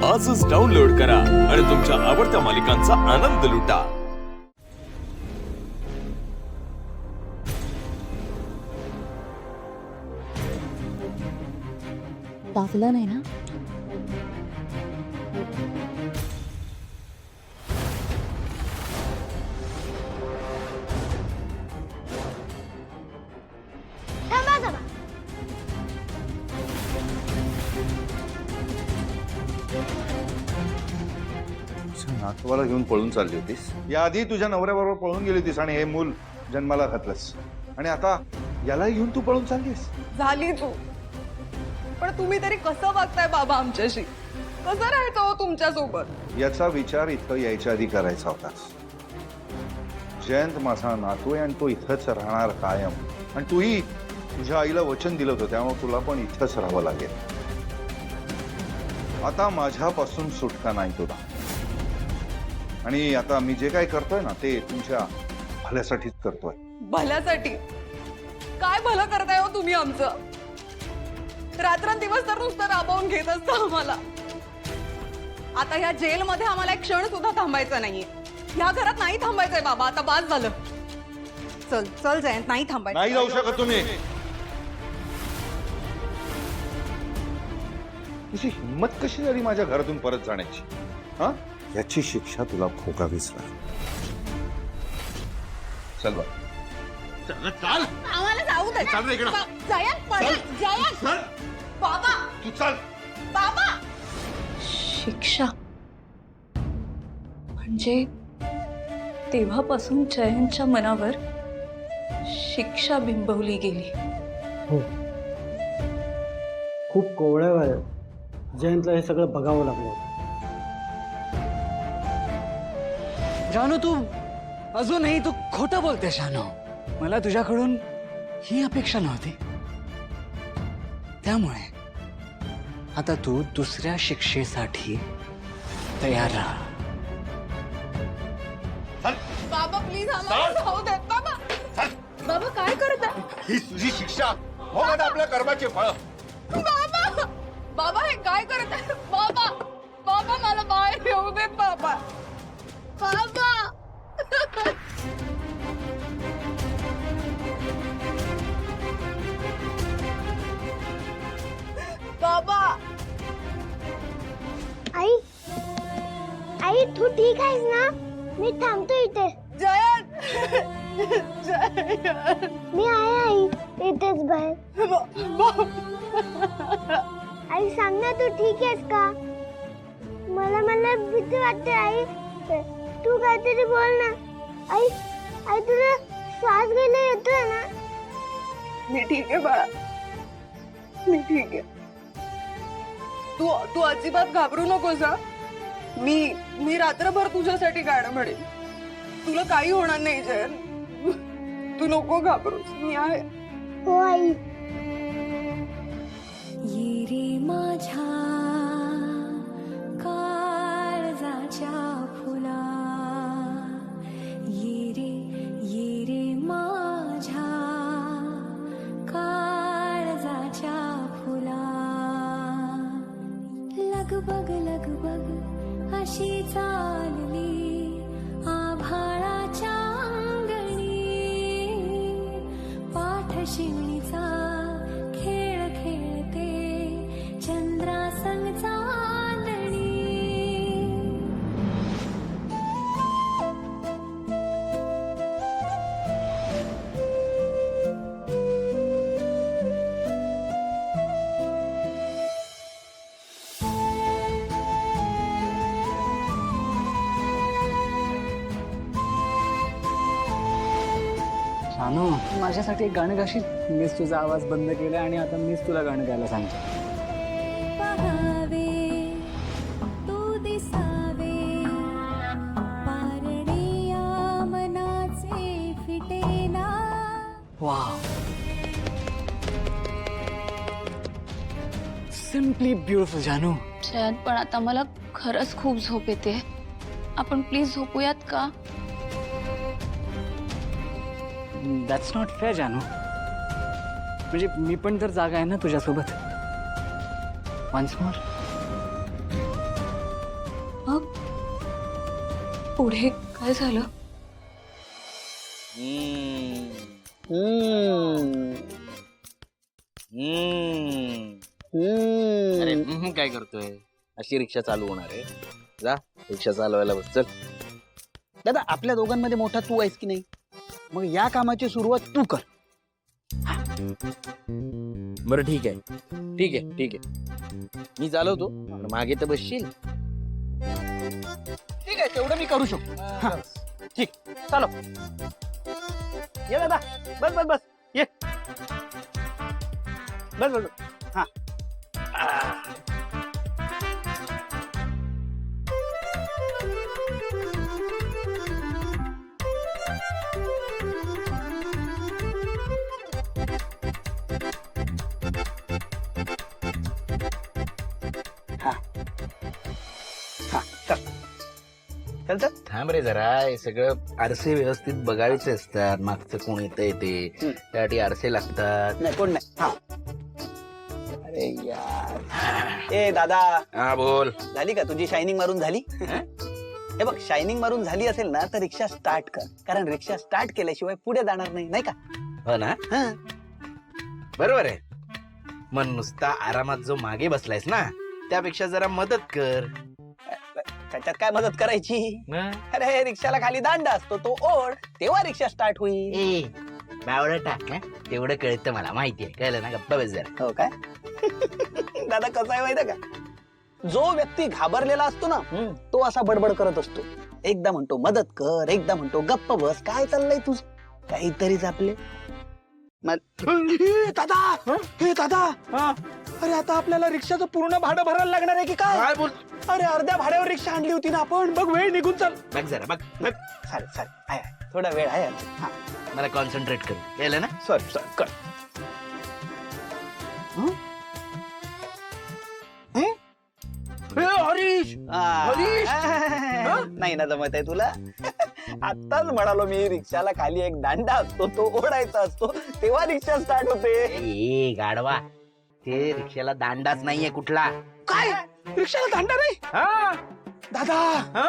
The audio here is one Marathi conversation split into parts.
आजच डाउनलोड करा आणि तुमच्या आवडत्या मालिकांचा आनंद लुटा। दाखला नाही ना? नातवाला घेऊन पळून चालली होतीस? याआधी तुझ्या नवऱ्याबरोबर पळून गेली होतीस आणि हे मूल जन्माला घातलंस आणि आता याला घेऊन तू पळून चाललीस? झाली तू। पण तुम्ही तरी कसं वागताय बाबा आमच्याशी? कसं राहायचं हो तुमच्या सोबत? याचा विचार इथं यायच्या आधी करायचा होता। जयंत माझा नातू आहे आणि तो इथंच राहणार कायम, आणि तूही तुझ्या आईला वचन दिलं होतं, त्यामुळे तुला पण इथंच राहावं लागेल। आता माझ्यापासून सुटका नाही तुला, आणि आता मी जे काय करतोय ना ते तुमच्या भल्यासाठीच करतोय। भल्यासाठी? काय भलं करताय हो तुम्ही आमचं? रात्रंदिवस तर नुसतं राबवून घेत असता आम्हाला। आता ह्या जेलमध्ये आम्हाला एक क्षण सुद्धा थांबायचं नाहीये। ह्या घरात नाही थांबायचंय बाबा, आता बास झालं। चल चल जयंत, नाही थांबायचं। नाही जाऊ शकत तुम्ही। तुझी हिम्मत कशी झाली माझ्या घरातून परत जाण्याची? हा, याची शिक्षा तुला भोगावीच लागेल। चल बा, चल आम्हाला जाऊ दे। चल रे इकडं। जयंत पळ, जयंत बाबा, तू चल बाबा। शिक्षा म्हणजे तेव्हापासून जयंतच्या मनावर शिक्षा बिंबवली गेली। हो, खूप कोवळ्या वयात जयंतला हे सगळं बघावं लागलं। जानू, तू अजूनही तू खोटं बोलते जानू। मला तुझ्याकडून ही अपेक्षा नव्हती, त्यामुळे आता तू दुसऱ्या शिक्षेसाठी तयार राहा। बाबा प्लीज आम्हाला जाऊ दे। बाबा, बाबा काय करताय? ही तुझी शिक्षा, भोग आपल्या कर्माचे फळ। बाबा, बाबा हे काय करताय? बाबा, बाबा मला बाहेर येऊ दे बाबा। बाबा बाबा। आई, आई तू ठीक आहेस ना? मी थांबतो इथे। जयंत, जयंत मी आहे आई, इथेच बाहेर। आई सांग ना, तू ठीक आहेस का? मला भीती वाटते आई, तू काहीतरी बोल ना। आई, आई तुला श्वास घ्यायला येतोय ना? मी ठीक आहे बाळा, मी ठीक आहे। तू अजिबात घाबरू नकोस हा। मी रात्रभर तुझ्यासाठी गाणं म्हणेन। तुला काही होणार नाही जयंत, तू नको घाबरूस, मी आहे। हो आई। ये रे माझ्या काळजाच्या फुला, ये रे माझ्या काळजाच्या फुला, लगबग लगबग अशी चालली आभाळाच्या अंगणी, पाठशिवणीचा खेळ खेळते चंद्रासंग चांदणी। जानू, माझ्यासाठी एक गाणं गाशील? मीच तुझा आवाज बंद केला आणि आता मीच तुला गाणं गायला सांगतो। पहावे तू दिसावे, पारणिया मनाचे फिटेना। वाव, सिम्पली ब्युटिफुल जानू। जयंत, पण आता मला खरंच खूप झोप येते। आपण प्लीज झोपूयात का? दॅट्स नॉट फेअर जानू। म्हणजे मी पण तर जागा आहे ना तुझ्यासोबत। वन्स मोर पुढे काय झालं? अरे काय करतोय? अशी रिक्षा चालू होणार आहे? जा रिक्षा चालवायला बस चल. दादा आपल्या दोघांमध्ये मोठा तू आहेस की नाही, मग या कामाची सुरुवात तू कर. बरं ठीक आहे ठीक आहे ठीक आहे, मी चालवतो पण मागे तर बसशील. ठीक आहे तेवढं मी करू शकतो. हा, ठीक चालो. ये दादा बस बस बस ये बस बस बस. हा चल चल. थांब रे जरा, हे सगळं आरसे व्यवस्थित बघायचे असतात. मागचं कोण येतंय ते, त्यासाठी आरसे लागतात. नाही कोण नाही. हा अरे यार ए दादा, हा बोल. झाली का तुझी शायनिंग मारून झाली? हे बघ शायनिंग मारून झाली असेल ना तर रिक्षा स्टार्ट कर, कारण रिक्षा स्टार्ट केल्याशिवाय पुढे जाणार नाही, नाही का? हो ना, बरोबर आहे. मन नुसता आरामात जो मागे बसलायस ना, त्यापेक्षा जरा मदत कर. त्याच्यात काय मदत करायची? अरे रिक्षाला खाली दांडा असतो, तो ओढ, तेव्हा रिक्षा स्टार्ट होईल. ए बावडा टाक, तेवढं कळतं मला माहिती आहे. कळलं ना, गप्पा बस जरा. हो काय? दादा कसं आहे माहिती का, जो व्यक्ती घाबरलेला असतो ना तो असा बडबड करत असतो. एकदा म्हणतो मदत कर, एकदा म्हणतो गप्प बस. काय चाललंय तुझ? काहीतरीच आपले. दादा हे दादा, अरे आता आपल्याला रिक्षाचं पूर्ण भाडं भरायला लागणार आहे की काय? काय बोल? अरे अर्ध्या भाड्यावर रिक्षा आणली होती ना आपण. बघ वेळ निघून चाल. बघ जरा बघ बघ. चालेल चालेल, आहे थोडा वेळ आहे. हा मला कॉन्सन्ट्रेट कर. कळलं ना? सॉरी सॉरी कर. हरीश हरीश! नाही ना जमत आहे तुला. आताच म्हणालो मी, रिक्षाला खाली एक दांडा असतो, तो ओढायचा असतो, तेव्हा रिक्षा स्टार्ट होते. ए गाडवा, ते रिक्षाला दांडाच नाहीये कुठला. काय रिक्षाला दांडा नाही? हा दादा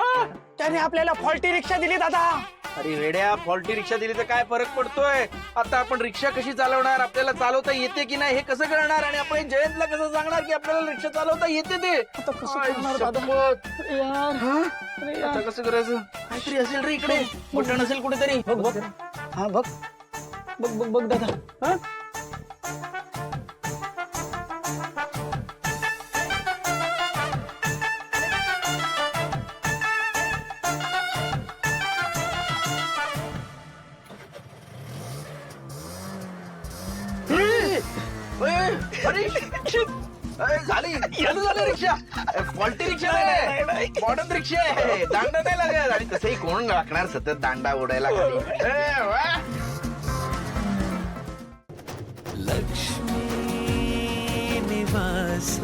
त्याने आपल्याला फॉल्टी रिक्षा दिली दादा. अरे वेड्या, फॉल्टी रिक्षा दिली तर काय फरक पडतोय? आता आपण रिक्षा कशी चालवणार? आपल्याला चालवता येते की नाही हे कसं कळणार? आणि आपण जयंतला कसं सांगणार की आपल्याला रिक्षा चालवता येते ते? आता कसं आई करणार दादा? शपथ. यार आता कसं करायचं? काहीतरी असेल रे इकडे, बटन असेल कुठेतरी. बघ बघ. हा बघ बघ बघ बघ दादा. हा झाली झाली रिक्षा. फॉल्टी रिक्षा नाही, मॉडर्न रिक्षा आहे. दांडा नाही लागत. आणि तसंही कोण लागणार सतत दांडा ओढायला खाली? लक्ष्मी निवास